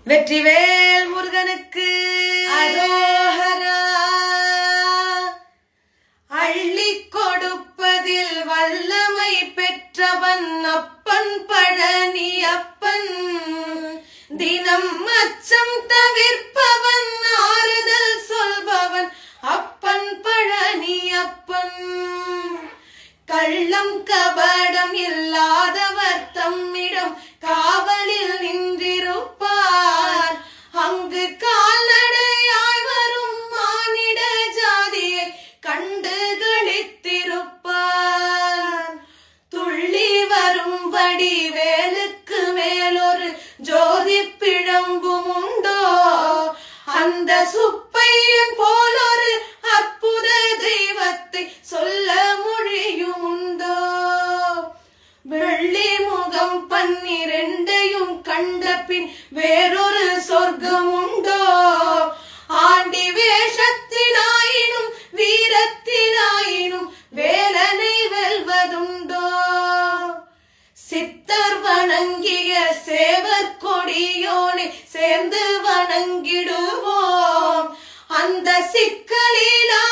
வெற்றிவேல் முருகனுக்கு அரோஹரா. அள்ளி கொடுப்பதில் வல்லமை பெற்றவன் அப்பன் பழனி அப்பன். தினம் அச்சம் தவிர்ப்பவன் ஆறுதல் சொல்பவன் அப்பன் பழனி அப்பன். கள்ளம் கபடம் இல்லாதவர் தம்மிடம் காவலில் நின்றிருப்பார். அங்கு கால்நடையாய் வரும் மானிட ஜாதியை கண்டு களித்திருப்பார். துள்ளி வரும் வடிவேலுக்கு மேலொரு ஜோதி பிழம்பும் உண்டோ? அந்த சுப்பையன் போலொரு அற்புத தெய்வத்தை சொல்ல மொழியும் உண்டோ? வெள்ளி முகம் 12 கண்ட பின் வேறொரு சொர்க்கம் உண்டோ? ஆண்டி வேஷத்தினாயினும் வீரத்தினாயினும் வேலனை வெல்வதுண்டோ? சித்தர் வணங்கிய சேவர் கொடியோனை சேர்ந்து வணங்கிடுவோம். அந்த சிக்கலிலா